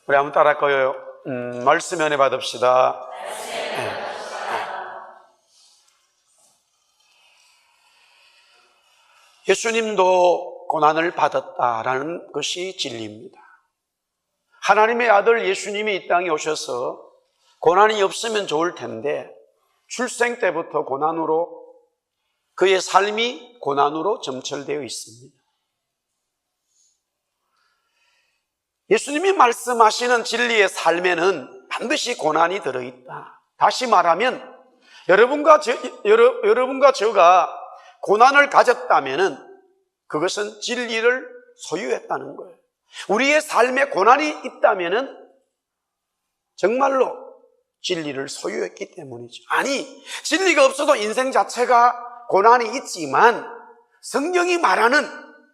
우리 한번 따라할까요? 말씀 연애 받읍시다. 네. 예수님도 고난을 받았다라는 것이 진리입니다. 하나님의 아들 예수님이 이 땅에 오셔서 고난이 없으면 좋을 텐데 출생 때부터 고난으로, 그의 삶이 고난으로 점철되어 있습니다. 예수님이 말씀하시는 진리의 삶에는 반드시 고난이 들어있다. 다시 말하면 여러분과 저가 고난을 가졌다면 그것은 진리를 소유했다는 거예요. 우리의 삶에 고난이 있다면 정말로 진리를 소유했기 때문이죠. 아니, 진리가 없어도 인생 자체가 고난이 있지만 성경이 말하는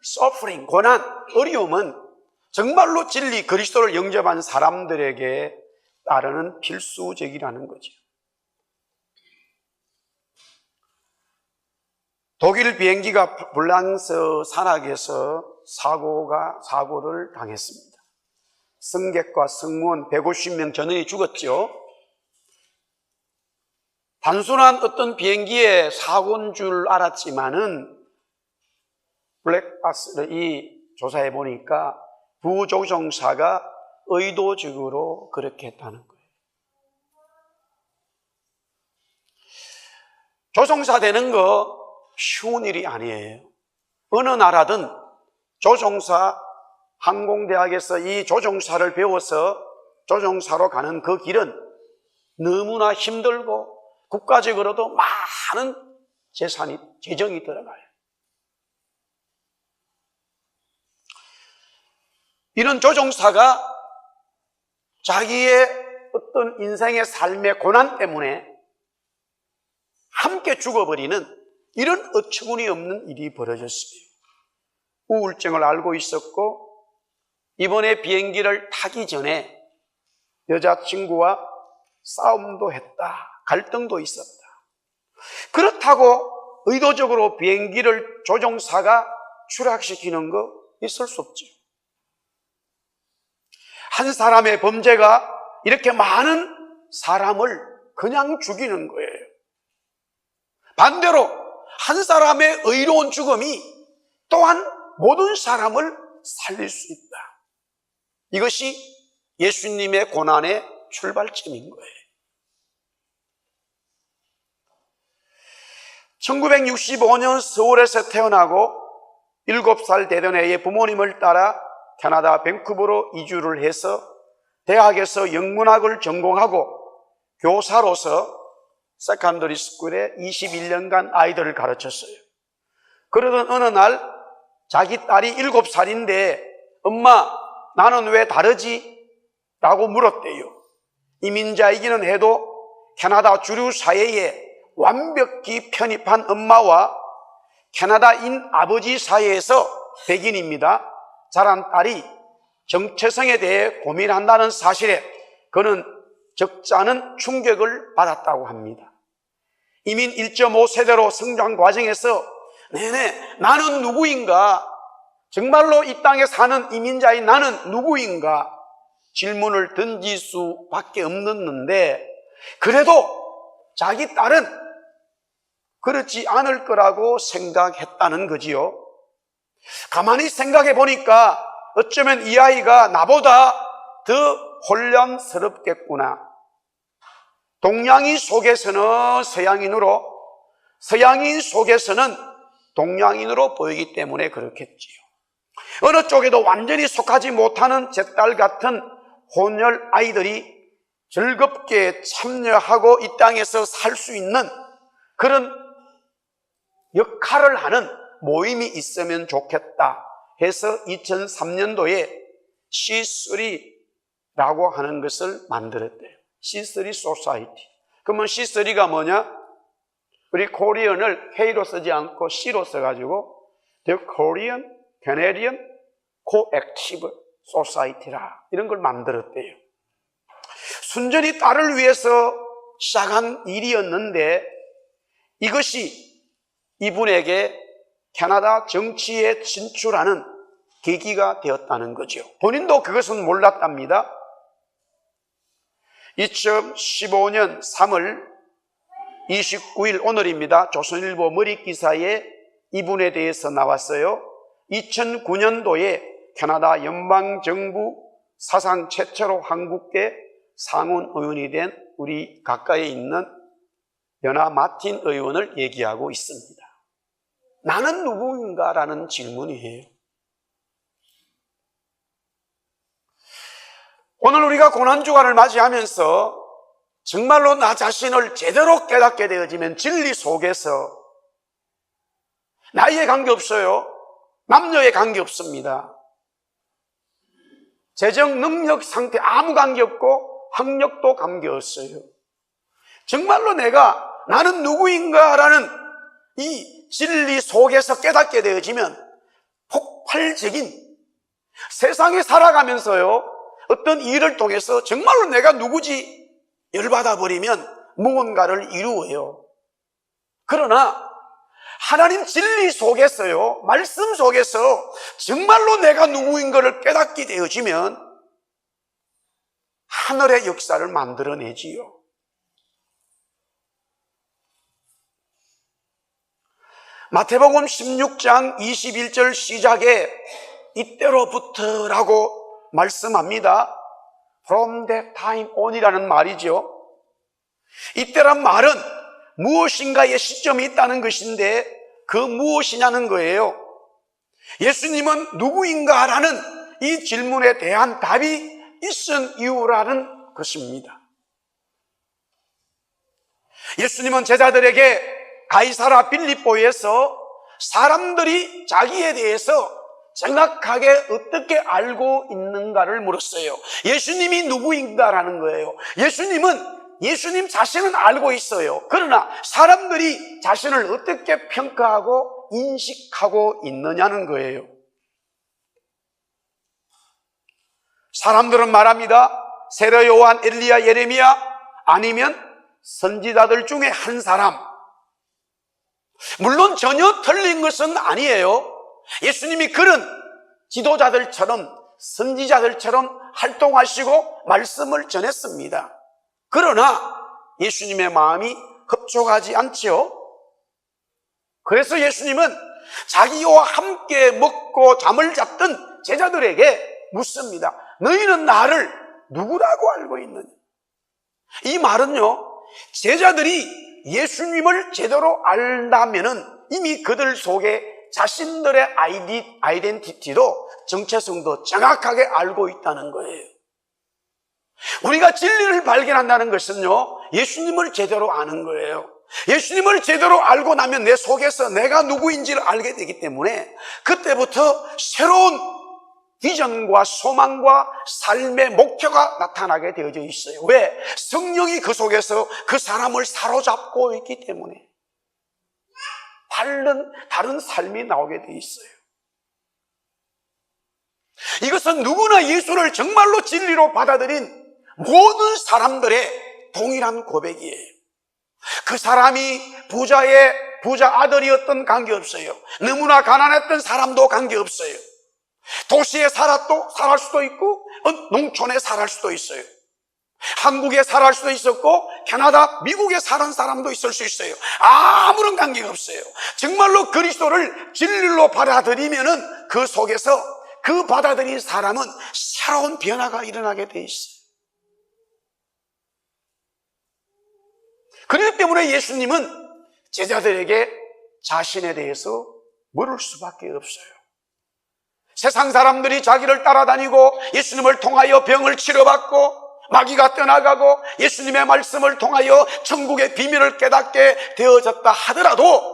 suffering, 고난, 어려움은 정말로 진리, 그리스도를 영접한 사람들에게 따르는 필수적이라는 거죠. 독일 비행기가 불란스 산악에서 사고를 당했습니다. 승객과 승무원 150명 전원이 죽었죠. 단순한 어떤 비행기의 사고인 줄 알았지만은 블랙박스를 조사해 보니까 부조종사가 의도적으로 그렇게 했다는 거예요. 조종사 되는 거 쉬운 일이 아니에요. 어느 나라든 조종사, 항공대학에서 이 조종사를 배워서 조종사로 가는 그 길은 너무나 힘들고 국가적으로도 많은 재정이 들어가요. 이런 조종사가 자기의 어떤 인생의 삶의 고난 때문에 함께 죽어버리는 이런 어처구니 없는 일이 벌어졌어요. 우울증을 알고 있었고 이번에 비행기를 타기 전에 여자친구와 싸움도 했다. 갈등도 있었다. 그렇다고 의도적으로 비행기를 조종사가 추락시키는 거 있을 수 없죠. 한 사람의 범죄가 이렇게 많은 사람을 그냥 죽이는 거예요. 반대로 한 사람의 의로운 죽음이 또한 모든 사람을 살릴 수 있다. 이것이 예수님의 고난의 출발점인 거예요. 1965년 서울에서 태어나고 7살 되던 해에 부모님을 따라 캐나다 밴쿠버로 이주를 해서 대학에서 영문학을 전공하고 교사로서 세컨더리 스쿨에 21년간 아이들을 가르쳤어요. 그러던 어느 날 자기 딸이 7살인데 엄마, 나는 왜 다르지? 라고 물었대요. 이민자이기는 해도 캐나다 주류 사회에 완벽히 편입한 엄마와 캐나다인 아버지 사이에서 백인입니다. 자란 딸이 정체성에 대해 고민한다는 사실에 그는 적지 않은 충격을 받았다고 합니다. 이민 1.5세대로 성장 과정에서 나는 누구인가? 정말로 이 땅에 사는 이민자인 나는 누구인가? 질문을 던질 수밖에 없는데 그래도 자기 딸은 그렇지 않을 거라고 생각했다는 거지요. 가만히 생각해 보니까 어쩌면 이 아이가 나보다 더 혼란스럽겠구나. 동양인 속에서는 서양인으로, 서양인 속에서는 동양인으로 보이기 때문에 그렇겠지요. 어느 쪽에도 완전히 속하지 못하는 제 딸 같은 혼혈 아이들이 즐겁게 참여하고 이 땅에서 살 수 있는 그런 역할을 하는 모임이 있으면 좋겠다 해서 2003년도에 C3라고 하는 것을 만들었대요. C3 소사이티. 그러면 C3가 뭐냐? 우리 코리안을 K로 쓰지 않고 C로 써가지고 The Korean Canadian Coactive Society라 이런 걸 만들었대요. 순전히 딸을 위해서 시작한 일이었는데 이것이 이분에게 캐나다 정치에 진출하는 계기가 되었다는 거죠. 본인도 그것은 몰랐답니다. 2015년 3월 29일 오늘입니다. 조선일보 머릿기사에 이분에 대해서 나왔어요. 2009년도에 캐나다 연방정부 사상 최초로 한국계 상원 의원이 된 우리 가까이에 있는 연하 마틴 의원을 얘기하고 있습니다. 나는 누구인가? 라는 질문이에요. 오늘 우리가 고난주간을 맞이하면서 정말로 나 자신을 제대로 깨닫게 되어지면 진리 속에서 나이에 관계없어요. 남녀에 관계없습니다. 재정 능력 상태 아무 관계없고 학력도 관계없어요. 정말로 내가 나는 누구인가라는 이 진리 속에서 깨닫게 되어지면 폭발적인 세상에 살아가면서요, 어떤 일을 통해서 정말로 내가 누구지 열받아 버리면 무언가를 이루어요. 그러나 하나님 진리 속에서요, 말씀 속에서 정말로 내가 누구인가를 깨닫게 되어지면 하늘의 역사를 만들어내지요. 마태복음 16장 21절 시작에 이때로부터라고 말씀합니다. From that time on이라는 말이죠. 이때란 말은 무엇인가의 시점이 있다는 것인데 그 무엇이냐는 거예요. 예수님은 누구인가라는 이 질문에 대한 답이 있은 이유라는 것입니다. 예수님은 제자들에게 가이사라 빌립보에서 사람들이 자기에 대해서 정확하게 어떻게 알고 있는가를 물었어요. 예수님이 누구인가라는 거예요. 예수님 자신은 알고 있어요. 그러나 사람들이 자신을 어떻게 평가하고 인식하고 있느냐는 거예요. 사람들은 말합니다. 세례 요한, 엘리야, 예레미야 아니면 선지자들 중에 한 사람. 물론 전혀 틀린 것은 아니에요. 예수님이 그런 지도자들처럼 선지자들처럼 활동하시고 말씀을 전했습니다. 그러나 예수님의 마음이 흡족하지 않죠. 그래서 예수님은 자기와 함께 먹고 잠을 잤던 제자들에게 묻습니다. 너희는 나를 누구라고 알고 있느냐? 이 말은요, 제자들이 예수님을 제대로 안다면은 이미 그들 속에 자신들의 아이덴티티도 정체성도 정확하게 알고 있다는 거예요. 우리가 진리를 발견한다는 것은요, 예수님을 제대로 아는 거예요. 예수님을 제대로 알고 나면 내 속에서 내가 누구인지를 알게 되기 때문에 그때부터 새로운 비전과 소망과 삶의 목표가 나타나게 되어져 있어요. 왜? 성령이 그 속에서 그 사람을 사로잡고 있기 때문에 다른 삶이 나오게 돼 있어요. 이것은 누구나 예수를 정말로 진리로 받아들인 모든 사람들의 동일한 고백이에요. 그 사람이 부자 아들이었던 관계없어요. 너무나 가난했던 사람도 관계없어요. 도시에 살 수도 있고 농촌에 살 수도 있어요. 한국에 살 수도 있었고 캐나다, 미국에 사는 사람도 있을 수 있어요. 아무런 관계가 없어요. 정말로 그리스도를 진리로 받아들이면은 그 속에서 그 받아들인 사람은 새로운 변화가 일어나게 돼 있어요. 그렇기 때문에 예수님은 제자들에게 자신에 대해서 물을 수밖에 없어요. 세상 사람들이 자기를 따라다니고 예수님을 통하여 병을 치료받고 마귀가 떠나가고 예수님의 말씀을 통하여 천국의 비밀을 깨닫게 되어졌다 하더라도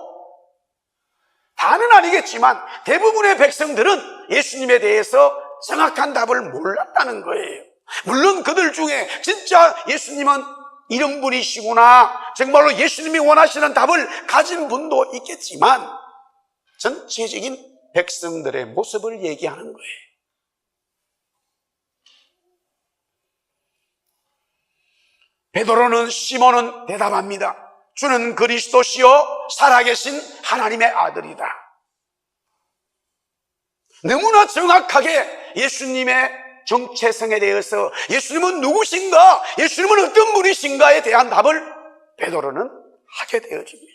다는 아니겠지만 대부분의 백성들은 예수님에 대해서 정확한 답을 몰랐다는 거예요. 물론 그들 중에 진짜 예수님은 이런 분이시구나, 정말로 예수님이 원하시는 답을 가진 분도 있겠지만 전체적인 백성들의 모습을 얘기하는 거예요. 베드로는 시몬은 대답합니다. 주는 그리스도시요 살아계신 하나님의 아들이다. 너무나 정확하게 예수님의 정체성에 대해서 예수님은 누구신가, 예수님은 어떤 분이신가에 대한 답을 베드로는 하게 되어집니다.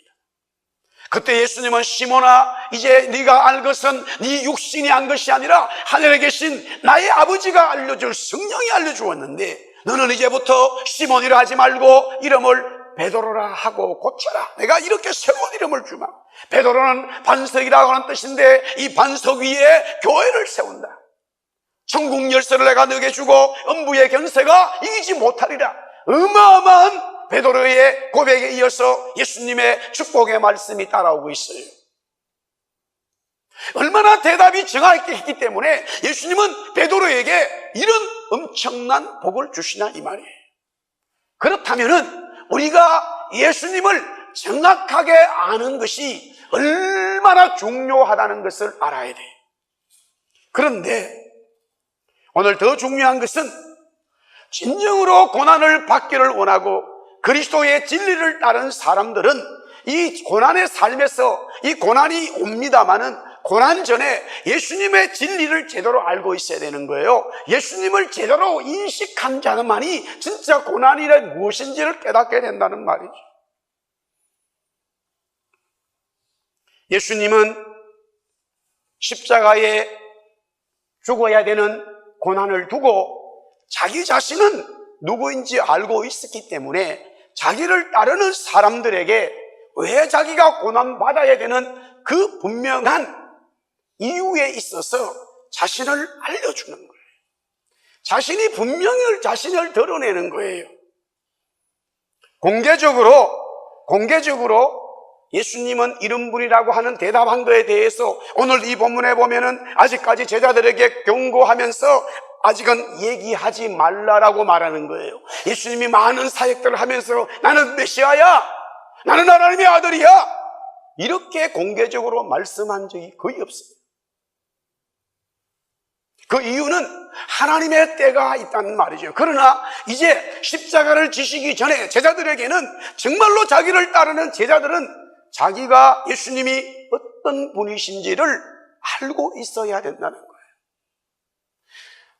그때 예수님은 시몬아, 이제 네가 알 것은 네 육신이 한 것이 아니라 하늘에 계신 나의 아버지가 알려줄 성령이 알려주었는데 너는 이제부터 시몬이라 하지 말고 이름을 베드로라 하고 고쳐라. 내가 이렇게 새로운 이름을 주마. 베드로는 반석이라고 하는 뜻인데 이 반석 위에 교회를 세운다. 천국 열쇠를 내가 너에게 주고 음부의 권세가 이기지 못하리라. 어마어마한 베드로의 고백에 이어서 예수님의 축복의 말씀이 따라오고 있어요. 얼마나 대답이 정확했기 때문에 예수님은 베드로에게 이런 엄청난 복을 주시나 이 말이에요. 그렇다면은 우리가 예수님을 정확하게 아는 것이 얼마나 중요하다는 것을 알아야 돼요. 그런데 오늘 더 중요한 것은 진정으로 고난을 받기를 원하고 그리스도의 진리를 따른 사람들은 이 고난의 삶에서 이 고난이 옵니다마는 고난 전에 예수님의 진리를 제대로 알고 있어야 되는 거예요. 예수님을 제대로 인식한 자만이 진짜 고난이 무엇인지를 깨닫게 된다는 말이죠. 예수님은 십자가에 죽어야 되는 고난을 두고 자기 자신은 누구인지 알고 있었기 때문에 자기를 따르는 사람들에게 왜 자기가 고난받아야 되는 그 분명한 이유에 있어서 자신을 알려주는 거예요. 자신이 분명히 자신을 드러내는 거예요. 공개적으로 예수님은 이런 분이라고 하는 대답한 것에 대해서 오늘 이 본문에 보면은 아직까지 제자들에게 경고하면서 아직은 얘기하지 말라라고 말하는 거예요. 예수님이 많은 사역들을 하면서 나는 메시아야, 나는 하나님의 아들이야, 이렇게 공개적으로 말씀한 적이 거의 없어요. 그 이유는 하나님의 때가 있다는 말이죠. 그러나 이제 십자가를 지시기 전에 제자들에게는 정말로 자기를 따르는 제자들은 자기가 예수님이 어떤 분이신지를 알고 있어야 된다는 거예요.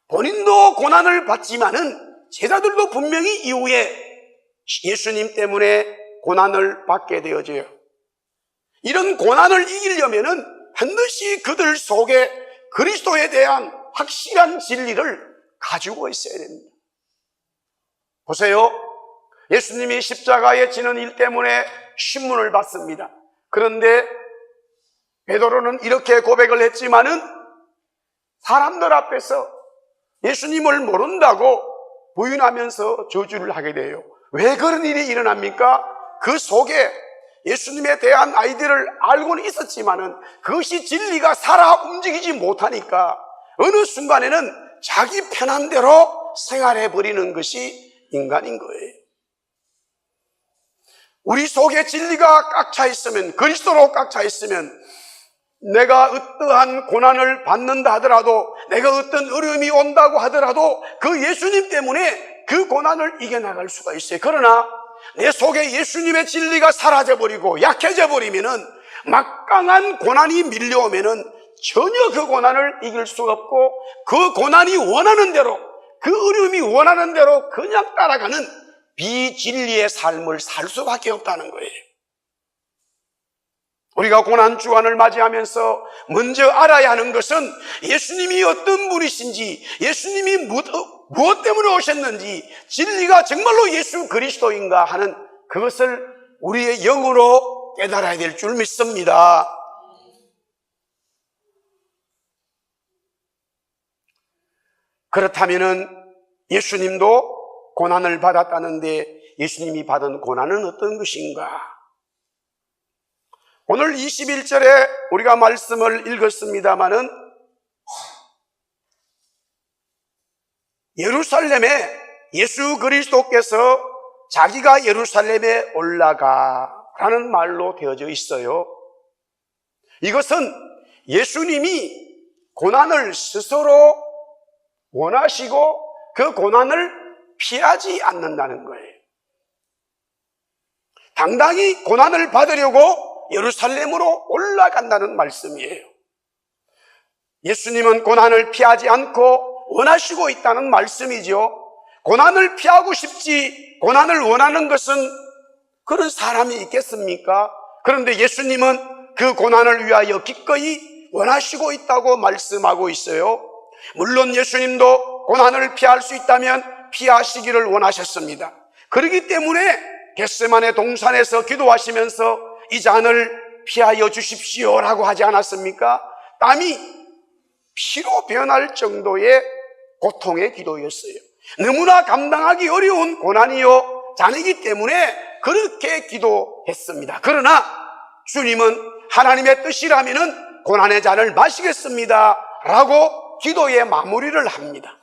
본인도 고난을 받지만은 제자들도 분명히 이후에 예수님 때문에 고난을 받게 되어져요. 이런 고난을 이기려면은 반드시 그들 속에 그리스도에 대한 확실한 진리를 가지고 있어야 됩니다. 보세요. 예수님이 십자가에 지는 일 때문에 신문을 받습니다. 그런데 베드로는 이렇게 고백을 했지만은 사람들 앞에서 예수님을 모른다고 부인하면서 저주를 하게 돼요. 왜 그런 일이 일어납니까? 그 속에 예수님에 대한 아이디어를 알고는 있었지만은 그것이 진리가 살아 움직이지 못하니까 어느 순간에는 자기 편한 대로 생활해버리는 것이 인간인 거예요. 우리 속에 진리가 꽉 차 있으면, 그리스도로 꽉 차 있으면 내가 어떠한 고난을 받는다 하더라도, 내가 어떤 어려움이 온다고 하더라도 그 예수님 때문에 그 고난을 이겨나갈 수가 있어요. 그러나 내 속에 예수님의 진리가 사라져버리고 약해져버리면은 막강한 고난이 밀려오면은 전혀 그 고난을 이길 수가 없고 그 고난이 원하는 대로, 그 어려움이 원하는 대로 그냥 따라가는 비진리의 삶을 살 수밖에 없다는 거예요. 우리가 고난 주간을 맞이하면서 먼저 알아야 하는 것은 예수님이 어떤 분이신지, 예수님이 무엇 때문에 오셨는지, 진리가 정말로 예수 그리스도인가 하는 그것을 우리의 영으로 깨달아야 될 줄 믿습니다. 그렇다면은 예수님도 고난을 받았다는데 예수님이 받은 고난은 어떤 것인가? 오늘 21절에 우리가 말씀을 읽었습니다마는 예루살렘에 예수 그리스도께서 자기가 예루살렘에 올라가라는 말로 되어져 있어요. 이것은 예수님이 고난을 스스로 원하시고 그 고난을 피하지 않는다는 거예요. 당당히 고난을 받으려고 예루살렘으로 올라간다는 말씀이에요. 예수님은 고난을 피하지 않고 원하시고 있다는 말씀이죠. 고난을 피하고 싶지 고난을 원하는 것은 그런 사람이 있겠습니까? 그런데 예수님은 그 고난을 위하여 기꺼이 원하시고 있다고 말씀하고 있어요. 물론 예수님도 고난을 피할 수 있다면 피하시기를 원하셨습니다. 그렇기 때문에 겟세마네 동산에서 기도하시면서 이 잔을 피하여 주십시오라고 하지 않았습니까? 땀이 피로 변할 정도의 고통의 기도였어요. 너무나 감당하기 어려운 고난이요 잔이기 때문에 그렇게 기도했습니다. 그러나 주님은 하나님의 뜻이라면 고난의 잔을 마시겠습니다 라고 기도의 마무리를 합니다.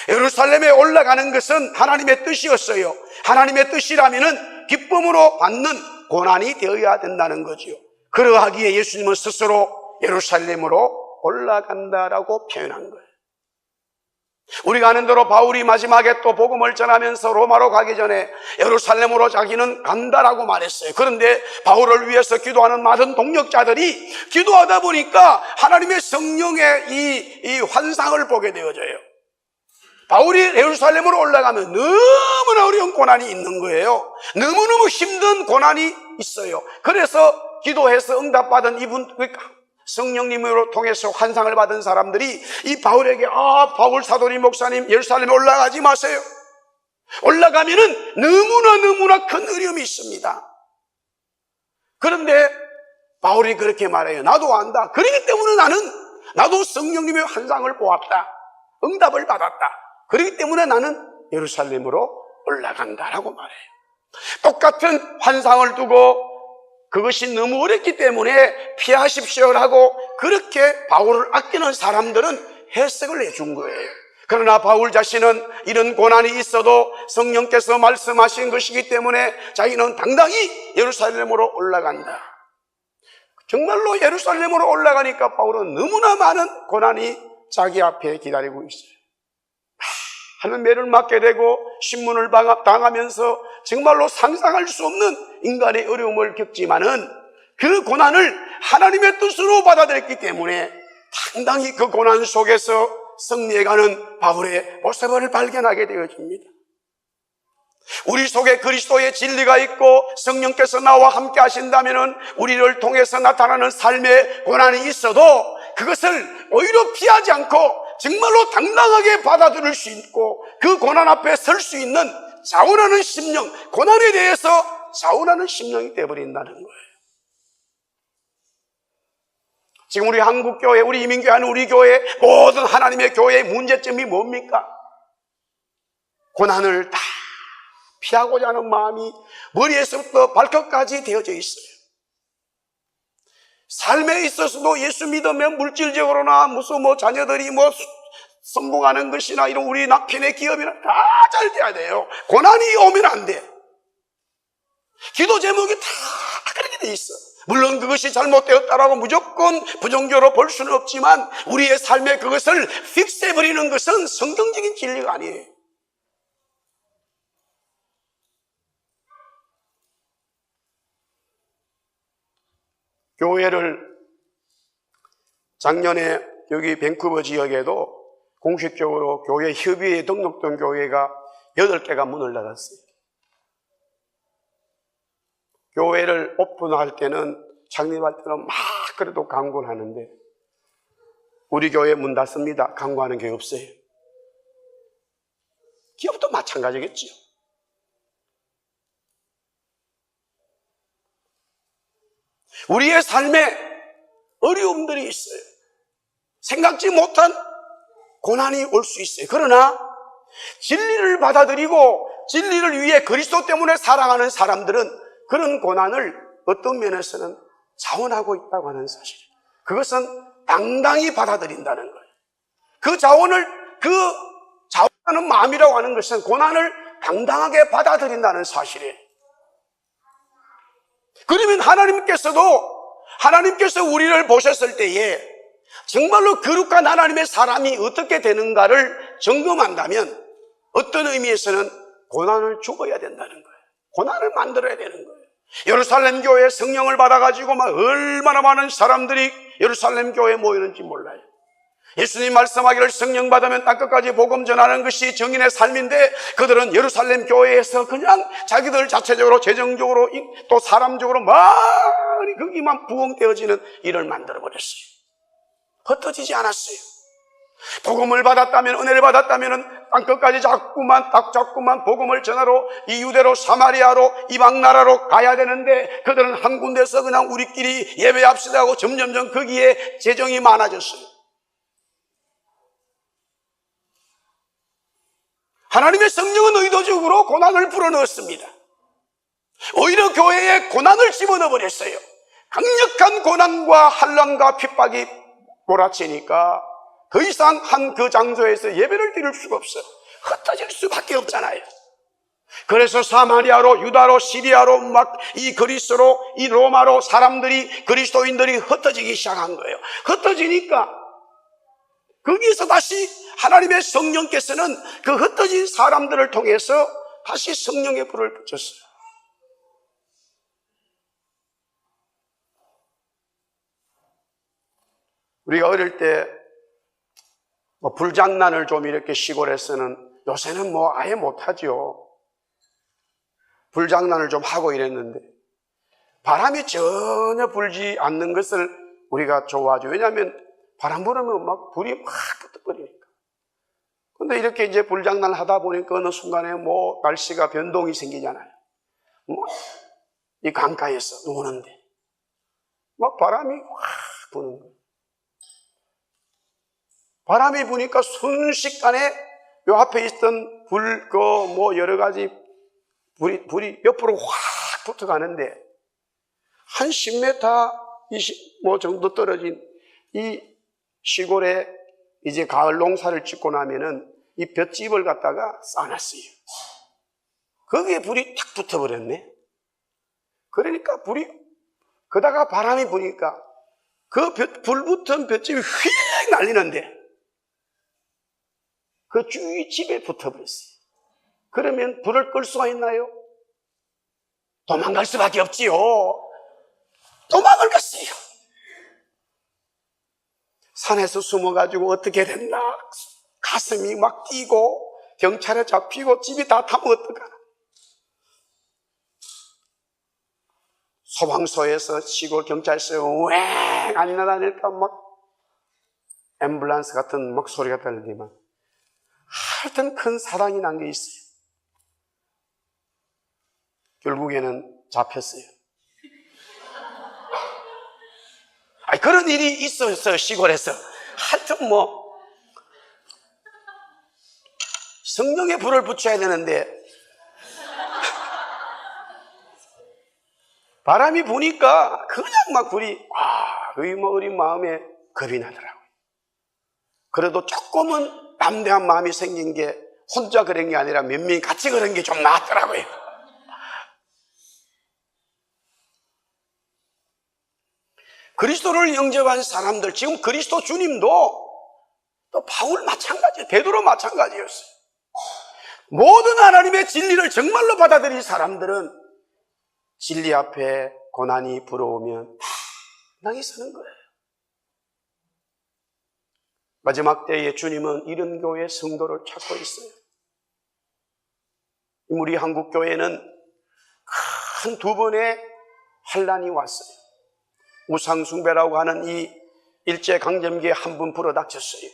예루살렘에 올라가는 것은 하나님의 뜻이었어요. 하나님의 뜻이라면 기쁨으로 받는 고난이 되어야 된다는 거죠. 그러하기에 예수님은 스스로 예루살렘으로 올라간다라고 표현한 거예요. 우리가 아는 대로 바울이 마지막에 또 복음을 전하면서 로마로 가기 전에 예루살렘으로 자기는 간다라고 말했어요. 그런데 바울을 위해서 기도하는 많은 동역자들이 기도하다 보니까 하나님의 성령의 이 환상을 보게 되어져요. 바울이 예루살렘으로 올라가면 너무나 어려운 고난이 있는 거예요. 너무너무 힘든 고난이 있어요. 그래서 기도해서 응답받은 이분, 성령님으로 통해서 환상을 받은 사람들이 이 바울에게 바울 사도님 목사님 예루살렘에 올라가지 마세요. 올라가면은 너무나 큰 어려움이 있습니다. 그런데 바울이 그렇게 말해요. 나도 안다. 그렇기 때문에 나도 성령님의 환상을 보았다. 응답을 받았다. 그렇기 때문에 나는 예루살렘으로 올라간다라고 말해요. 똑같은 환상을 두고 그것이 너무 어렵기 때문에 피하십시오라고 그렇게 바울을 아끼는 사람들은 해석을 해준 거예요. 그러나 바울 자신은 이런 고난이 있어도 성령께서 말씀하신 것이기 때문에 자기는 당당히 예루살렘으로 올라간다. 정말로 예루살렘으로 올라가니까 바울은 너무나 많은 고난이 자기 앞에 기다리고 있어요. 하는 매를 맞게 되고 신문을 당하면서 정말로 상상할 수 없는 인간의 어려움을 겪지만은 그 고난을 하나님의 뜻으로 받아들였기 때문에 당당히 그 고난 속에서 승리해가는 바울의 모습을 발견하게 되어집니다. 우리 속에 그리스도의 진리가 있고 성령께서 나와 함께 하신다면 우리를 통해서 나타나는 삶의 고난이 있어도 그것을 오히려 피하지 않고 정말로 당당하게 받아들일 수 있고 그 고난 앞에 설 수 있는 자원하는 심령, 고난에 대해서 자원하는 심령이 되어버린다는 거예요. 지금 우리 한국교회, 우리 이민교회 하는 우리 교회, 모든 하나님의 교회의 문제점이 뭡니까? 고난을 다 피하고자 하는 마음이 머리에서부터 발끝까지 되어져 있어요. 삶에 있어서도 예수 믿으면 물질적으로나 무슨 자녀들이 성공하는 것이나 이런 우리 남편의 기업이나 다 잘 돼야 돼요. 고난이 오면 안 돼. 기도 제목이 다 그렇게 돼 있어. 물론 그것이 잘못되었다라고 무조건 부정적으로 볼 수는 없지만 우리의 삶에 그것을 픽스해버리는 것은 성경적인 진리가 아니에요. 교회를 작년에 여기 밴쿠버 지역에도 공식적으로 교회 협의회에 등록된 교회가 8개가 문을 닫았어요. 교회를 오픈할 때는 창립할 때는 막 그래도 광고를 하는데 우리 교회 문 닫습니다. 광고하는 게 없어요. 기업도 마찬가지겠죠. 우리의 삶에 어려움들이 있어요. 생각지 못한 고난이 올 수 있어요. 그러나 진리를 받아들이고 진리를 위해 그리스도 때문에 살아가는 사람들은 그런 고난을 어떤 면에서는 자원하고 있다고 하는 사실. 그것은 당당히 받아들인다는 거예요. 그 자원하는 마음이라고 하는 것은 고난을 당당하게 받아들인다는 사실이에요. 그러면 하나님께서 우리를 보셨을 때에 정말로 거룩한 하나님의 사람이 어떻게 되는가를 점검한다면 어떤 의미에서는 고난을 죽어야 된다는 거예요. 고난을 만들어야 되는 거예요. 예루살렘 교회에 성령을 받아가지고 얼마나 많은 사람들이 예루살렘 교회에 모이는지 몰라요. 예수님 말씀하기를 성령 받으면 땅끝까지 복음 전하는 것이 정인의 삶인데, 그들은 예루살렘 교회에서 그냥 자기들 자체적으로, 재정적으로, 또 사람적으로 많이 거기만 부흥되어지는 일을 만들어버렸어요. 흩어지지 않았어요. 복음을 받았다면, 은혜를 받았다면 땅끝까지 자꾸만 복음을 전하러 이 유대로, 사마리아로, 이방 나라로 가야 되는데, 그들은 한 군데서 그냥 우리끼리 예배합시다 하고 점점점 거기에 재정이 많아졌어요. 하나님의 성령은 의도적으로 고난을 불어넣었습니다. 오히려 교회에 고난을 집어넣어 버렸어요. 강력한 고난과 환난과 핍박이 몰아치니까 더 이상 한 그 장소에서 예배를 드릴 수가 없어요. 흩어질 수밖에 없잖아요. 그래서 사마리아로, 유다로, 시리아로, 막 이 그리스로, 이 로마로 사람들이, 그리스도인들이 흩어지기 시작한 거예요. 흩어지니까 거기에서 다시 하나님의 성령께서는 그 흩어진 사람들을 통해서 다시 성령의 불을 붙였어요. 우리가 어릴 때 불장난을 좀 이렇게 시골에서는, 요새는 아예 못하죠. 불장난을 좀 하고 이랬는데, 바람이 전혀 불지 않는 것을 우리가 좋아하죠. 왜냐하면 바람 불으면 막 불이 막 붙어버리니까. 근데 이렇게 이제 불장난을 하다 보니까 어느 순간에 날씨가 변동이 생기잖아요. 이 강가에서 노는데 막 바람이 확 부는 거예요. 바람이 부니까 순식간에 요 앞에 있던 여러 가지 불이 옆으로 확 붙어가는데, 한 10m, 20 정도 떨어진 이 시골에 이제 가을 농사를 짓고 나면은 이 볏짚을 갖다가 쌓아놨어요. 거기에 불이 탁 붙어버렸네. 그러니까 그다가 바람이 부니까 그 불 붙은 볏짚이 휙 날리는데, 그 주위 집에 붙어버렸어요. 그러면 불을 끌 수가 있나요? 도망갈 수밖에 없지요. 도망을 갔어요. 산에서 숨어가지고 어떻게 됐나, 가슴이 막 뛰고 경찰에 잡히고 집이 다 타면 어떡하나. 소방서에서, 시골 경찰서에 왱 안 나다니까 막 앰뷸런스 같은 막 소리가 들리지만, 하여튼 큰 사랑이 난 게 있어요. 결국에는 잡혔어요. 그런 일이 있었어요, 시골에서. 하여튼 성령의 불을 붙여야 되는데, 바람이 부니까 그냥 막 불이, 어린 마음에 겁이 나더라고요. 그래도 조금은 담대한 마음이 생긴 게, 혼자 그런 게 아니라 몇 명이 같이 그런 게 좀 낫더라고요. 그리스도를 영접한 사람들, 지금 그리스도 주님도 또 바울 마찬가지예요. 베드로 마찬가지였어요. 모든 하나님의 진리를 정말로 받아들인 사람들은 진리 앞에 고난이 불어오면 당당히 서는 거예요. 마지막 때에 주님은 이런 교회 성도를 찾고 있어요. 우리 한국 교회는 큰 두 번의 환난이 왔어요. 우상숭배라고 하는 이 일제강점기에 한 번 불어닥쳤어요.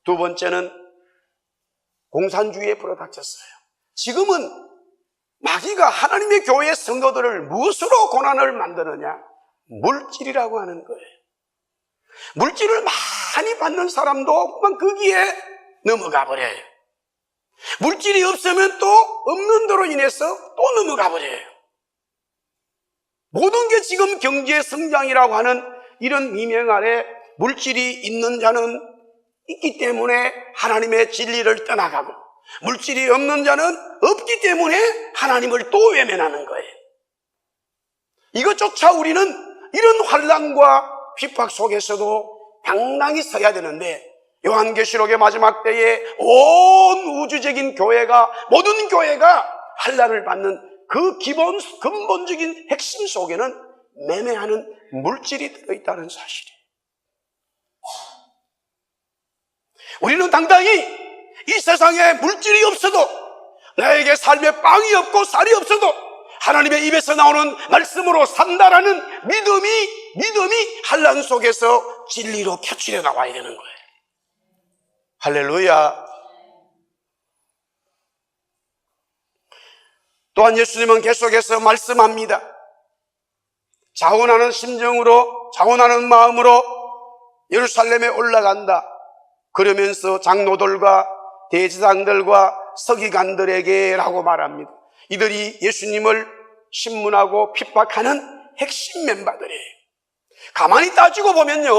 두 번째는 공산주의에 불어닥쳤어요. 지금은 마귀가 하나님의 교회 성도들을 무엇으로 고난을 만드느냐? 물질이라고 하는 거예요. 물질을 많이 받는 사람도 그만 거기에 넘어가 버려요. 물질이 없으면 또 없는 데로 인해서 또 넘어가 버려요. 모든 게 지금 경제 성장이라고 하는 이런 미명 아래 물질이 있는 자는 있기 때문에 하나님의 진리를 떠나가고, 물질이 없는 자는 없기 때문에 하나님을 또 외면하는 거예요. 이것조차 우리는 이런 환난과 핍박 속에서도 당당히 서야 되는데, 요한계시록의 마지막 때에 온 우주적인 교회가, 모든 교회가 환난을 받는 그 근본적인 핵심 속에는 매매하는 물질이 들어있다는 사실이에요. 우리는 당당히 이 세상에 물질이 없어도, 나에게 삶에 빵이 없고 쌀이 없어도 하나님의 입에서 나오는 말씀으로 산다라는 믿음이 환난 속에서 진리로 표출해 나와야 되는 거예요. 할렐루야. 또한 예수님은 계속해서 말씀합니다. 자원하는 심정으로, 자원하는 마음으로 예루살렘에 올라간다. 그러면서 장로들과 대제사장들과 서기관들에게 라고 말합니다. 이들이 예수님을 신문하고 핍박하는 핵심 멤버들이에요. 가만히 따지고 보면요,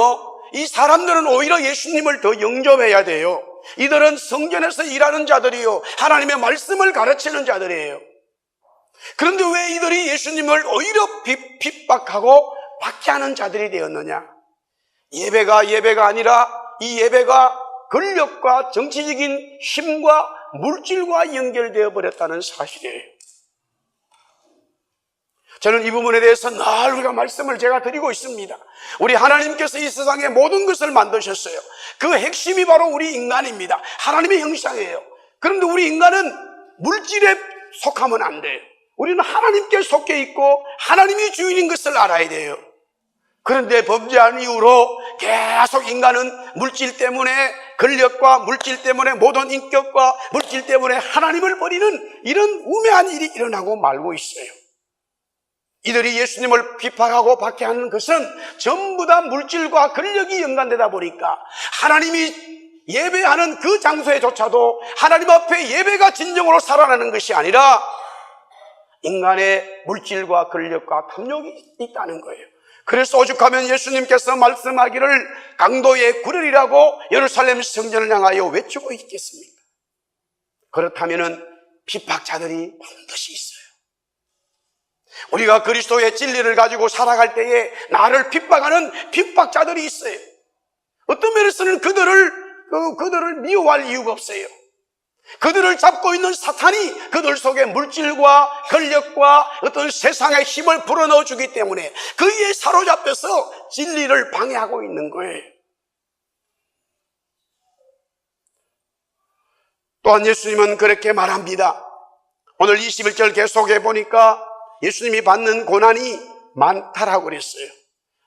이 사람들은 오히려 예수님을 더 영접해야 돼요. 이들은 성전에서 일하는 자들이요, 하나님의 말씀을 가르치는 자들이에요. 그런데 왜 이들이 예수님을 오히려 핍박하고 박해하는 자들이 되었느냐? 예배가 아니라 이 예배가 권력과 정치적인 힘과 물질과 연결되어 버렸다는 사실이에요. 저는 이 부분에 대해서 늘 우리가 말씀을 제가 드리고 있습니다. 우리 하나님께서 이 세상에 모든 것을 만드셨어요. 그 핵심이 바로 우리 인간입니다. 하나님의 형상이에요. 그런데 우리 인간은 물질에 속하면 안 돼요. 우리는 하나님께 속해 있고 하나님이 주인인 것을 알아야 돼요. 그런데 범죄한 이후로 계속 인간은 물질 때문에, 권력과 물질 때문에, 모든 인격과 물질 때문에 하나님을 버리는 이런 우매한 일이 일어나고 말고 있어요. 이들이 예수님을 핍박하고 박해하는 것은 전부 다 물질과 권력이 연관되다 보니까 하나님이 예배하는 그 장소에조차도 하나님 앞에 예배가 진정으로 살아나는 것이 아니라 인간의 물질과 권력과 탐욕이 있다는 거예요. 그래서 오죽하면 예수님께서 말씀하기를 강도의 구렬이라고 예루살렘 성전을 향하여 외치고 있겠습니까? 그렇다면 핍박자들이 반드시 있어요. 우리가 그리스도의 진리를 가지고 살아갈 때에 나를 핍박하는 핍박자들이 있어요. 어떤 면에서는 그들을 미워할 이유가 없어요. 그들을 잡고 있는 사탄이 그들 속에 물질과 권력과 어떤 세상의 힘을 불어넣어 주기 때문에 그에 사로잡혀서 진리를 방해하고 있는 거예요. 또한 예수님은 그렇게 말합니다. 오늘 21절 계속해 보니까 예수님이 받는 고난이 많다라고 그랬어요.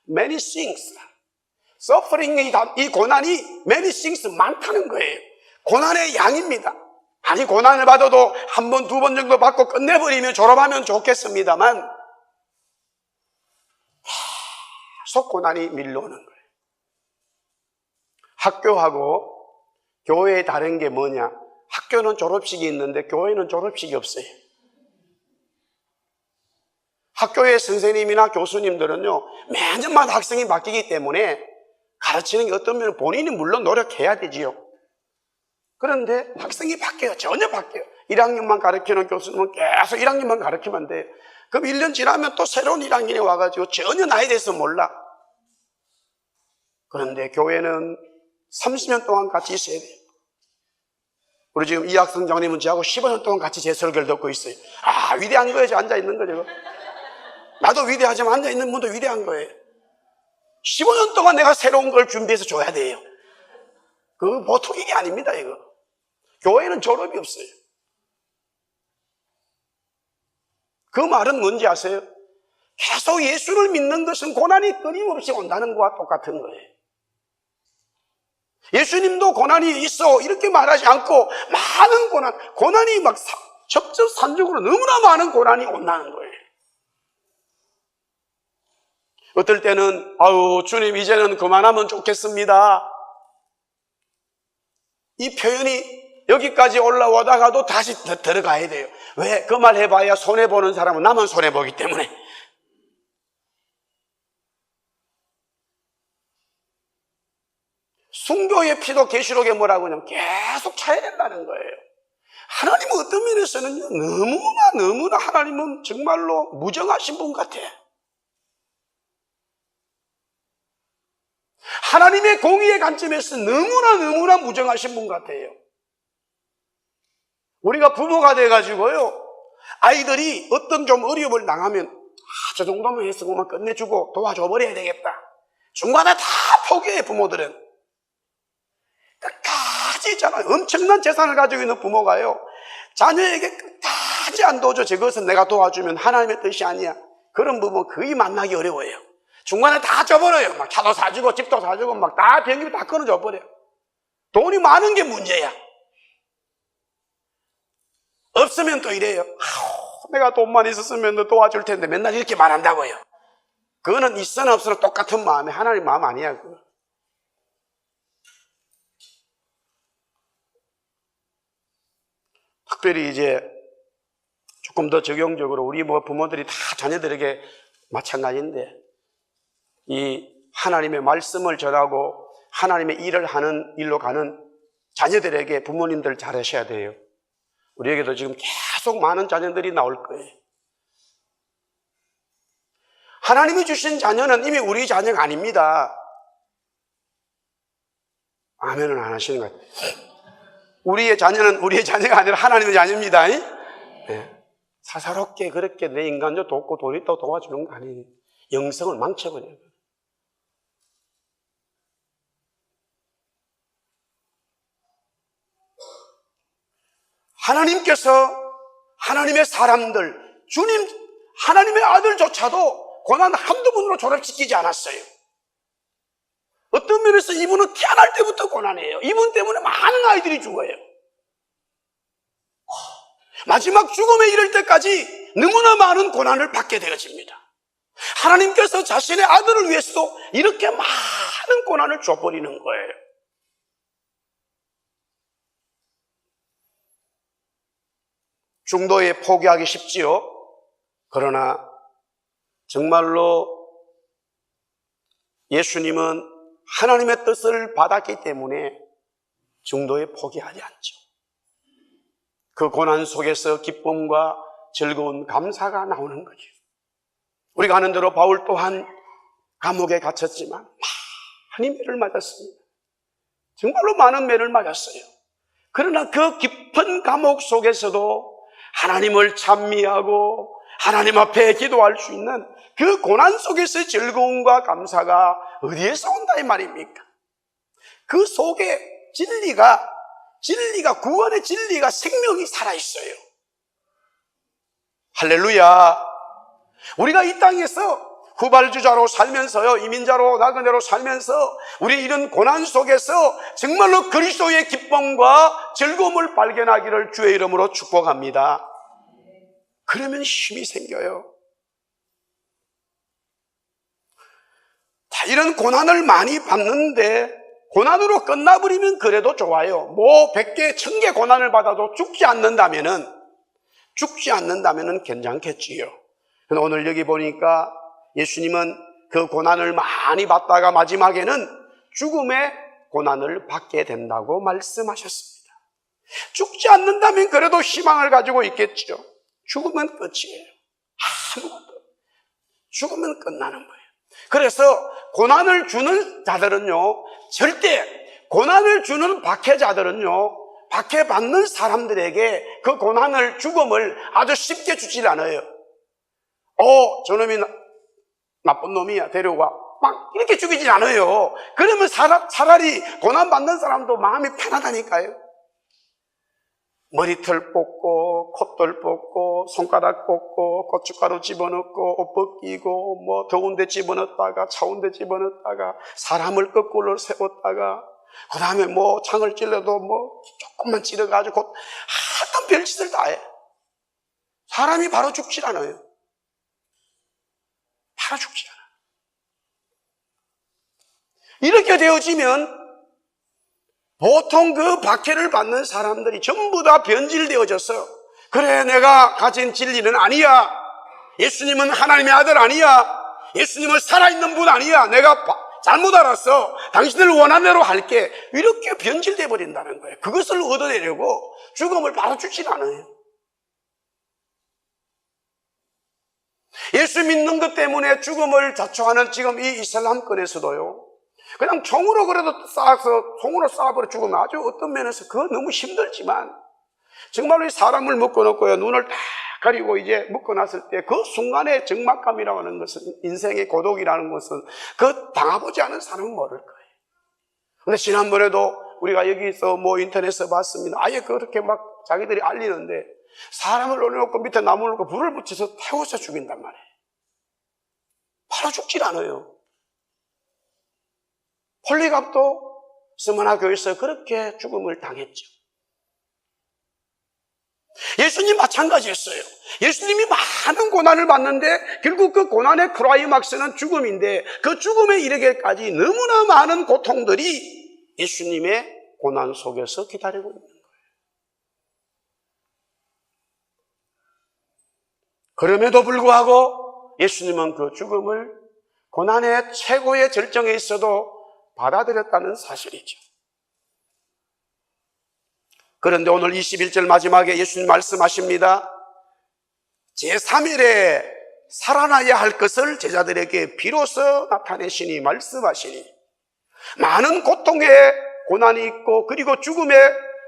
Many things. Suffering이, 이 고난이 many things, 많다는 거예요. 고난의 양입니다. 아니, 고난을 받아도 한 번, 두 번 정도 받고 끝내버리면 졸업하면 좋겠습니다만 계속 고난이 밀려오는 거예요. 학교하고 교회의 다른 게 뭐냐? 학교는 졸업식이 있는데 교회는 졸업식이 없어요. 학교의 선생님이나 교수님들은요, 매년마다 학생이 바뀌기 때문에 가르치는 게 어떤 면은 본인이 물론 노력해야 되지요. 그런데 학생이 바뀌어요. 전혀 바뀌어요. 1학년만 가르치는 교수님은 계속 1학년만 가르치면 돼요. 그럼 1년 지나면 또 새로운 1학년이 와가지고 전혀 나에 대해서 몰라. 그런데 교회는 30년 동안 같이 있어야 돼요. 우리 지금 이학성 장님은 저하고 15년 동안 같이 제 설교를 듣고 있어요. 아, 위대한 거예요. 저 앉아있는 거죠. 나도 위대하지만 앉아있는 분도 위대한 거예요. 15년 동안 내가 새로운 걸 준비해서 줘야 돼요. 그거 보통 이게 아닙니다, 이거. 교회는 졸업이 없어요. 그 말은 뭔지 아세요? 계속 예수를 믿는 것은 고난이 끊임없이 온다는 것과 똑같은 거예요. 예수님도 고난이 있어 이렇게 말하지 않고 많은 고난이 막 접접산적으로 너무나 많은 고난이 온다는 거예요. 어떨 때는 아유 주님 이제는 그만하면 좋겠습니다. 이 표현이 여기까지 올라오다가도 다시 들어가야 돼요. 왜? 그 말 해봐야 손해보는 사람은 나만 손해보기 때문에. 순교의 피도 계시록에 뭐라고 하냐면 계속 차야 된다는 거예요. 하나님은 어떤 면에서는 너무나 하나님은 정말로 무정하신 분 같아. 하나님의 공의의 관점에서 너무나 무정하신 분 같아요. 우리가 부모가 돼가지고요, 아이들이 어떤 좀 어려움을 당하면 저 정도만 해서 그만 끝내주고 도와줘버려야 되겠다. 중간에 다 포기해. 부모들은 끝까지 있잖아요. 엄청난 재산을 가지고 있는 부모가요, 자녀에게 끝까지 안 도와줘. 저것은 내가 도와주면 하나님의 뜻이 아니야. 그런 부모 거의 만나기 어려워요. 중간에 다 줘버려요. 막 차도 사주고 집도 사주고 막 다 비행기 다 끊어줘 버려요. 돈이 많은 게 문제야. 없으면 또 이래요. 내가 돈만 있었으면 너 도와줄 텐데 맨날 이렇게 말한다고요. 그거는 있으나 없으나 똑같은 마음이 하나님 마음 아니야. 그거. 특별히 이제 조금 더 적용적으로 우리 부모들이 다 자녀들에게 마찬가지인데, 이 하나님의 말씀을 전하고 하나님의 일을 하는 일로 가는 자녀들에게 부모님들 잘하셔야 돼요. 우리에게도 지금 계속 많은 자녀들이 나올 거예요. 하나님이 주신 자녀는 이미 우리 자녀가 아닙니다. 아멘은 안 하시는 것 같아요. 우리의 자녀는 우리의 자녀가 아니라 하나님의 자녀입니다. 네. 사사롭게 그렇게 내 인간도 돕고 돈 있다고 도와주는 거 아니에요. 영성을 망쳐버려요. 하나님께서 하나님의 사람들, 주님, 하나님의 아들조차도 고난 한두 번으로 졸업시키지 않았어요. 어떤 면에서 이분은 태어날 때부터 고난이에요. 이분 때문에 많은 아이들이 죽어요. 마지막 죽음에 이를 때까지 너무나 많은 고난을 받게 되어집니다. 하나님께서 자신의 아들을 위해서도 이렇게 많은 고난을 줘버리는 거예요. 중도에 포기하기 쉽지요. 그러나 정말로 예수님은 하나님의 뜻을 받았기 때문에 중도에 포기하지 않죠. 그 고난 속에서 기쁨과 즐거운 감사가 나오는 거죠. 우리가 아는 대로 바울 또한 감옥에 갇혔지만 많이 매를 맞았습니다. 정말로 많은 매를 맞았어요. 그러나 그 깊은 감옥 속에서도 하나님을 찬미하고 하나님 앞에 기도할 수 있는 그 고난 속에서의 즐거움과 감사가 어디에서 온다 이 말입니까? 그 속에 진리가 구원의 진리가 생명이 살아있어요. 할렐루야. 우리가 이 땅에서 후발주자로 살면서요, 이민자로 나그네로 살면서 우리 이런 고난 속에서 정말로 그리스도의 기쁨과 즐거움을 발견하기를 주의 이름으로 축복합니다. 그러면 힘이 생겨요. 다 이런 고난을 많이 받는데 고난으로 끝나버리면 그래도 좋아요. 뭐 100개, 1000개 고난을 받아도 죽지 않는다면은 괜찮겠지요. 그런데 오늘 여기 보니까 예수님은 그 고난을 많이 받다가 마지막에는 죽음의 고난을 받게 된다고 말씀하셨습니다. 죽지 않는다면 그래도 희망을 가지고 있겠죠. 죽으면 끝이에요. 아무것도. 죽으면 끝나는 거예요. 그래서 고난을 주는 자들은요, 절대 고난을 주는 박해자들은요, 박해받는 사람들에게 그 고난을, 죽음을 아주 쉽게 주질 않아요. 저놈이 나쁜 놈이야, 데려와. 막 이렇게 죽이지 않아요. 그러면 차라리 고난받는 사람도 마음이 편하다니까요. 머리털 뽑고, 콧돌 뽑고, 손가락 뽑고, 고춧가루 집어넣고, 옷 벗기고, 뭐 더운데 집어넣었다가, 차운데 집어넣었다가, 사람을 거꾸로 세웠다가, 그 다음에 뭐 창을 찔러도 뭐 조금만 찔러가지고 하여튼 별짓을 다 해. 사람이 바로 죽질 않아요. 바로 죽지 않아요. 이렇게 되어지면 보통 그 박해를 받는 사람들이 전부 다 변질되어져서, 그래, 내가 가진 진리는 아니야. 예수님은 하나님의 아들 아니야. 예수님은 살아있는 분 아니야. 내가 잘못 알았어. 당신을 원하는 대로 할게. 이렇게 변질되어 버린다는 거예요. 그것을 얻어내려고 죽음을 바로 주질 않아요. 예수 믿는 것 때문에 죽음을 자초하는 지금 이 이슬람권에서도요, 그냥 총으로 그래도 총으로 쏴버려 죽으면 아주 어떤 면에서 그거 너무 힘들지만, 정말로 이 사람을 묶어놓고요, 눈을 다 가리고 이제 묶어놨을 때 그 순간의 적막감이라고 하는 것은, 인생의 고독이라는 것은 그 당해보지 않은 사람은 모를 거예요. 근데 지난번에도 우리가 여기서 뭐 인터넷에서 봤습니다. 아예 그렇게 막 자기들이 알리는데 사람을 올려놓고 밑에 나무를 놓고 불을 붙여서 태워서 죽인단 말이에요. 바로 죽질 않아요. 폴리갑도 스무나 교회에서 그렇게 죽음을 당했죠. 예수님 마찬가지였어요. 예수님이 많은 고난을 받는데 결국 그 고난의 클라이막스는 죽음인데 그 죽음에 이르기까지 너무나 많은 고통들이 예수님의 고난 속에서 기다리고 있는 거예요. 그럼에도 불구하고 예수님은 그 죽음을 고난의 최고의 절정에 있어도 받아들였다는 사실이죠. 그런데 오늘 21절 마지막에 예수님 말씀하십니다. 제3일에 살아나야 할 것을 제자들에게 비로소 나타내시니 말씀하시니 많은 고통의 고난이 있고 그리고 죽음의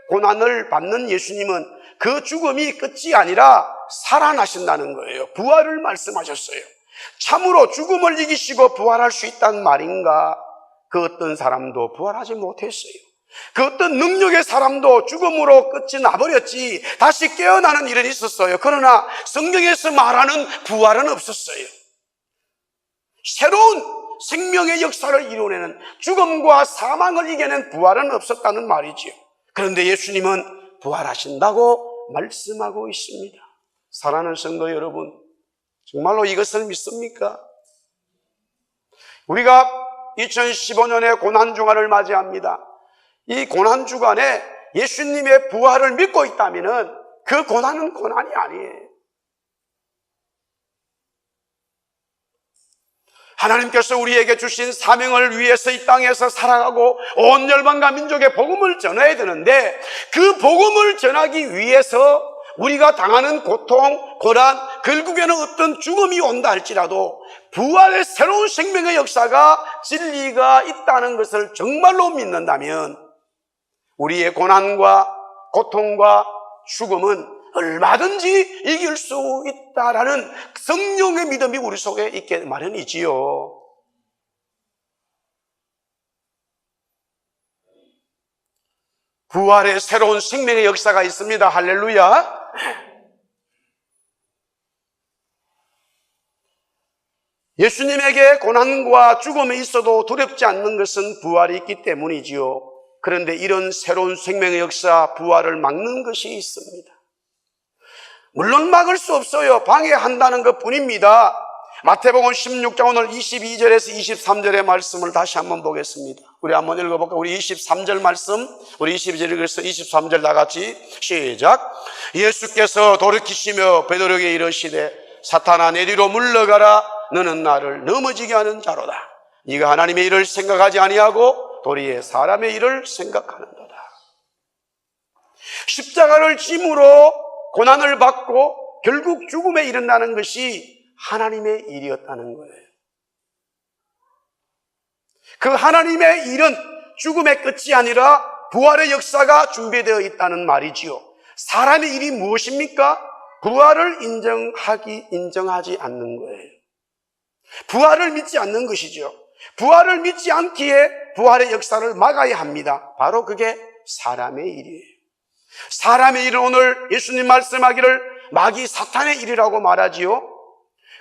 고난을 받는 예수님은 그 죽음이 끝이 아니라 살아나신다는 거예요. 부활을 말씀하셨어요. 참으로 죽음을 이기시고 부활할 수 있다는 말인가? 그 어떤 사람도 부활하지 못했어요. 그 어떤 능력의 사람도 죽음으로 끝이 나버렸지 다시 깨어나는 일은 있었어요. 그러나 성경에서 말하는 부활은 없었어요. 새로운 생명의 역사를 이루어내는 죽음과 사망을 이겨낸 부활은 없었다는 말이지요. 그런데 예수님은 부활하신다고 말씀하고 있습니다. 사랑하는 성도 여러분, 정말로 이것을 믿습니까? 우리가 2015년에 고난주간을 맞이합니다. 이 고난주간에 예수님의 부활을 믿고 있다면 그 고난은 고난이 아니에요. 하나님께서 우리에게 주신 사명을 위해서 이 땅에서 살아가고 온 열방과 민족의 복음을 전해야 되는데 그 복음을 전하기 위해서 우리가 당하는 고통, 고난, 결국에는 어떤 죽음이 온다 할지라도 부활의 새로운 생명의 역사가 진리가 있다는 것을 정말로 믿는다면 우리의 고난과 고통과 죽음은 얼마든지 이길 수 있다라는 성령의 믿음이 우리 속에 있게 마련이지요. 부활의 새로운 생명의 역사가 있습니다. 할렐루야. 예수님에게 고난과 죽음이 있어도 두렵지 않는 것은 부활이 있기 때문이지요. 그런데 이런 새로운 생명의 역사, 부활을 막는 것이 있습니다. 물론 막을 수 없어요. 방해한다는 것 뿐입니다. 마태복음 16장 오늘 22절에서 23절의 말씀을 다시 한번 보겠습니다. 우리 한번 읽어볼까요? 우리 23절 말씀, 우리 22절 읽어서 23절 다 같이 시작. 예수께서 돌이키시며 베드로에게 이르시되 사탄아 내 뒤로 물러가라. 너는 나를 넘어지게 하는 자로다. 네가 하나님의 일을 생각하지 아니하고 도리어 사람의 일을 생각하는도다. 십자가를 짐으로 고난을 받고 결국 죽음에 이른다는 것이 하나님의 일이었다는 거예요. 그 하나님의 일은 죽음의 끝이 아니라 부활의 역사가 준비되어 있다는 말이지요. 사람의 일이 무엇입니까? 부활을 인정하지 않는 거예요. 부활을 믿지 않는 것이죠. 부활을 믿지 않기에 부활의 역사를 막아야 합니다. 바로 그게 사람의 일이에요. 사람의 일은 오늘 예수님 말씀하기를 마귀 사탄의 일이라고 말하지요.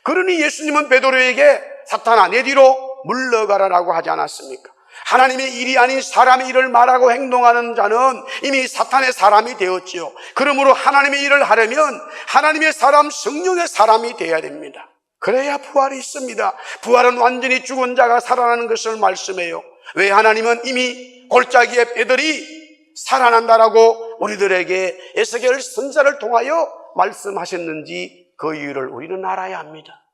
그러니 예수님은 베드로에게 사탄아 내 뒤로 물러가라라고 하지 않았습니까? 하나님의 일이 아닌 사람의 일을 말하고 행동하는 자는 이미 사탄의 사람이 되었지요. 그러므로 하나님의 일을 하려면 하나님의 사람, 성령의 사람이 되어야 됩니다. 그래야 부활이 있습니다. 부활은 완전히 죽은 자가 살아나는 것을 말씀해요. 왜 하나님은 이미 골짜기에 빼들이 살아난다라고 우리들에게 에스겔 선지자를 통하여 말씀하셨는지 그 이유를 우리는 알아야 합니다.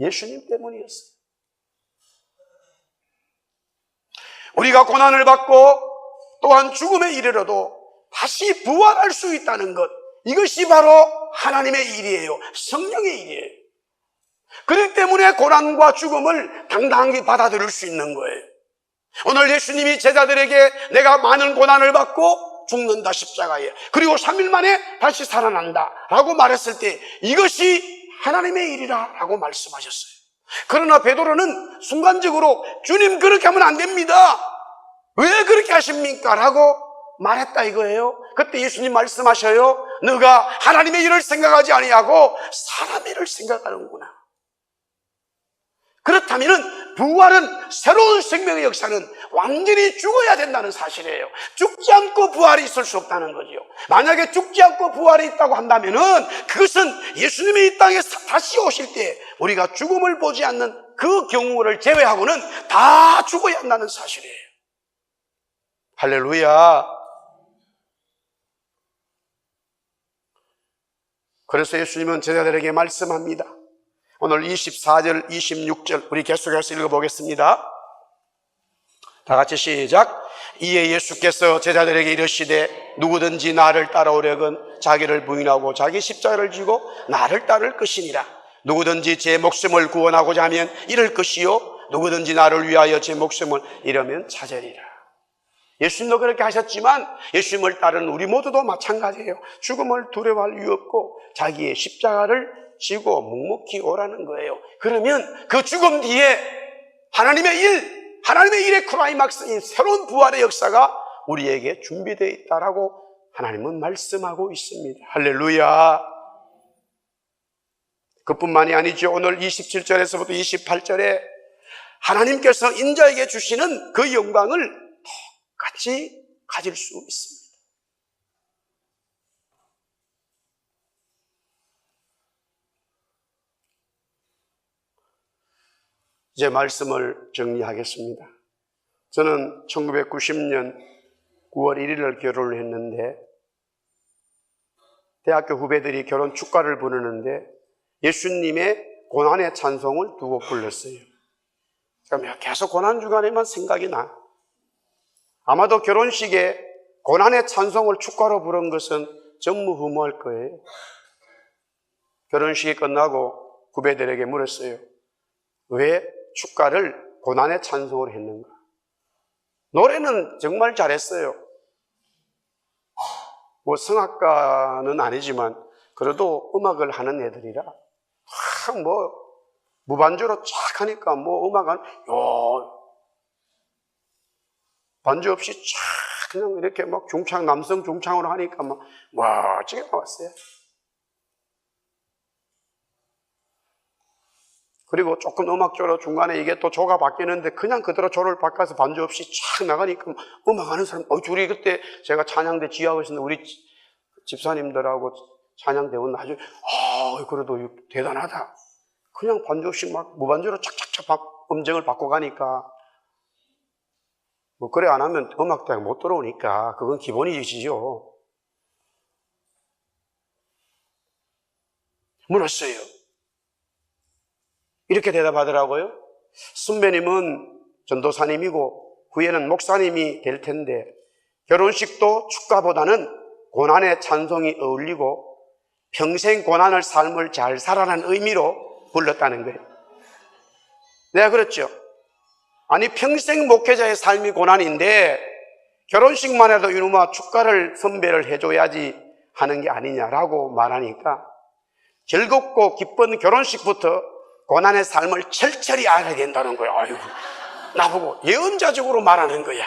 예수님 때문이었어요. 우리가 고난을 받고 또한 죽음에 이르러도 다시 부활할 수 있다는 것, 이것이 바로 하나님의 일이에요. 성령의 일이에요. 그렇기 때문에 고난과 죽음을 당당하게 받아들일 수 있는 거예요. 오늘 예수님이 제자들에게 내가 많은 고난을 받고 죽는다 십자가에, 그리고 3일 만에 다시 살아난다 라고 말했을 때 이것이 하나님의 일이라 라고 말씀하셨어요. 그러나 베드로는 순간적으로 주님 그렇게 하면 안 됩니다. 왜 그렇게 하십니까? 라고 말했다 이거예요. 그때 예수님 말씀하셔요. 너가 하나님의 일을 생각하지 아니하고 사람의 일을 생각하는구나. 그렇다면 부활은, 새로운 생명의 역사는 완전히 죽어야 된다는 사실이에요. 죽지 않고 부활이 있을 수 없다는 거죠. 만약에 죽지 않고 부활이 있다고 한다면 그것은 예수님이 이 땅에 다시 오실 때 우리가 죽음을 보지 않는 그 경우를 제외하고는 다 죽어야 한다는 사실이에요. 할렐루야. 그래서 예수님은 제자들에게 말씀합니다. 오늘 24절, 26절 우리 계속해서 읽어보겠습니다. 다 같이 시작. 이에 예수께서 제자들에게 이르시되 누구든지 나를 따라오려건 자기를 부인하고 자기 십자가를 지고 나를 따를 것이니라. 누구든지 제 목숨을 구원하고자 하면 잃을 것이요 누구든지 나를 위하여 제 목숨을 잃으면 찾으리라. 예수님도 그렇게 하셨지만 예수님을 따르는 우리 모두도 마찬가지예요. 죽음을 두려워할 이유 없고 자기의 십자가를 지고 묵묵히 오라는 거예요. 그러면 그 죽음 뒤에 하나님의 일의 클라이막스인 새로운 부활의 역사가 우리에게 준비되어 있다라고 하나님은 말씀하고 있습니다. 할렐루야. 그뿐만이 아니죠. 오늘 27절에서부터 28절에 하나님께서 인자에게 주시는 그 영광을 똑같이 가질 수 있습니다. 이제 말씀을 정리하겠습니다. 저는 1990년 9월 1일을 결혼을 했는데 대학교 후배들이 결혼 축가를 부르는데 예수님의 고난의 찬송을 두곡 불렀어요. 그러니까 계속 고난 주간에만 생각이 나. 아마도 결혼식에 고난의 찬송을 축가로 부른 것은 전무후무할 거예요. 결혼식이 끝나고 후배들에게 물었어요. 왜 축가를 고난의 찬송으로 했는가? 노래는 정말 잘했어요. 뭐 성악가는 아니지만 그래도 음악을 하는 애들이라 무반주로 쫙 하니까 음악은 반주 없이 쫙 그냥 이렇게 중창, 남성 중창으로 하니까 멋지게 나왔어요. 그리고 조금 음악적으로 중간에 이게 또 조가 바뀌는데 그냥 그대로 조를 바꿔서 반주 없이 쫙 나가니까 음악하는 사람, 둘이 그때 제가 찬양대 지휘하고 있었는데 우리 집사님들하고 찬양대원 아주 그래도 대단하다. 그냥 반주 없이 무반주로 착착착 음정을 바꿔가니까 그래 안 하면 음악대가 못 들어오니까 그건 기본이지요. 물었어요. 이렇게 대답하더라고요. 선배님은 전도사님이고 후에는 목사님이 될 텐데 결혼식도 축가보다는 고난의 찬송이 어울리고 평생 고난을 삶을 잘 살아라는 의미로 불렀다는 거예요. 내가 그랬죠. 아니 평생 목회자의 삶이 고난인데 결혼식만 해도 이놈아 축가를 선배를 해줘야지 하는 게 아니냐라고 말하니까 즐겁고 기쁜 결혼식부터 고난의 삶을 철저히 알아야 된다는 거야. 아이고, 나보고 예언자적으로 말하는 거야.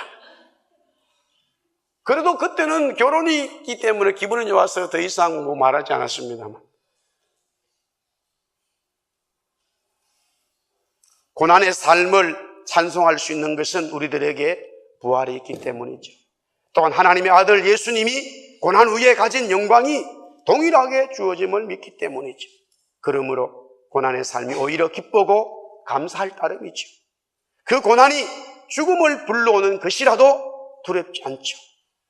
그래도 그때는 결혼이 있기 때문에 기분이 좋아서 더 이상 말하지 않았습니다만. 고난의 삶을 찬송할 수 있는 것은 우리들에게 부활이 있기 때문이죠. 또한 하나님의 아들 예수님이 고난 후에 가진 영광이 동일하게 주어짐을 믿기 때문이죠. 그러므로 고난의 삶이 오히려 기쁘고 감사할 따름이죠. 그 고난이 죽음을 불러오는 것이라도 두렵지 않죠.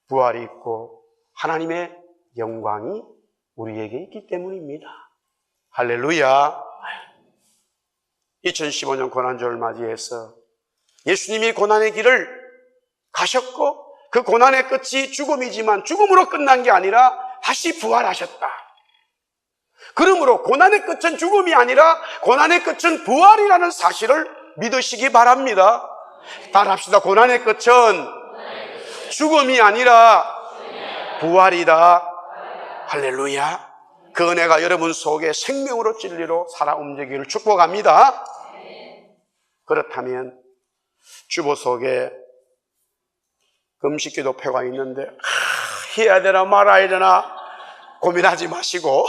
부활이 있고 하나님의 영광이 우리에게 있기 때문입니다. 할렐루야. 2015년 고난절을 맞이해서 예수님이 고난의 길을 가셨고 그 고난의 끝이 죽음이지만 죽음으로 끝난 게 아니라 다시 부활하셨다. 그러므로 고난의 끝은 죽음이 아니라 고난의 끝은 부활이라는 사실을 믿으시기 바랍니다. 따라합시다. 고난의 끝은 죽음이 아니라 부활이다. 할렐루야. 그 은혜가 여러분 속에 생명으로 진리로 살아 움직이기를 축복합니다. 그렇다면 주보 속에 금식 기도표가 있는데 해야 되나 말아야 되나 고민하지 마시고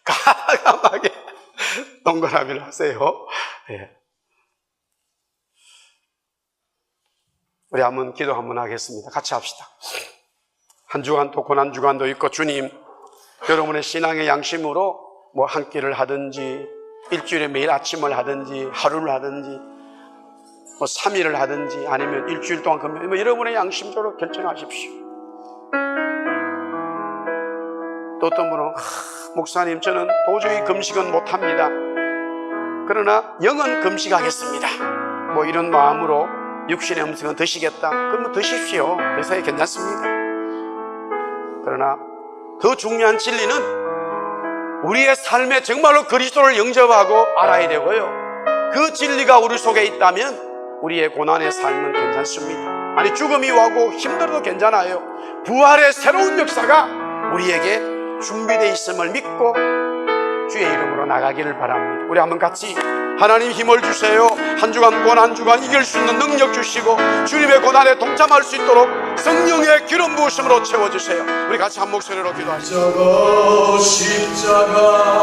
과감하게 동그라미를 하세요. 예. 우리 한번 기도 한번 하겠습니다. 같이 합시다. 한 주간 또 고난 주간도 있고, 주님, 여러분의 신앙의 양심으로 뭐 한 끼를 하든지 일주일에 매일 아침을 하든지 하루를 하든지 뭐 3일을 하든지 아니면 일주일 동안 금요, 뭐 여러분의 양심대로 결정하십시오. 또 어떤 분은 목사님, 저는 도저히 금식은 못합니다. 그러나 영은 금식하겠습니다. 뭐 이런 마음으로 육신의 음식은 드시겠다. 그러면 드십시오. 그래서 괜찮습니다. 그러나 더 중요한 진리는 우리의 삶에 정말로 그리스도를 영접하고 알아야 되고요, 그 진리가 우리 속에 있다면 우리의 고난의 삶은 괜찮습니다. 아니, 죽음이 와고 힘들어도 괜찮아요. 부활의 새로운 역사가 우리에게 준비되어 있음을 믿고 주의 이름으로 나가기를 바랍니다. 우리 한번 같이 하나님 힘을 주세요. 한 주간 고난 주간 이길 수 있는 능력 주시고 주님의 고난에 동참할 수 있도록 성령의 기름 부으심으로 채워주세요. 우리 같이 한 목소리로 기도하시죠. 십자가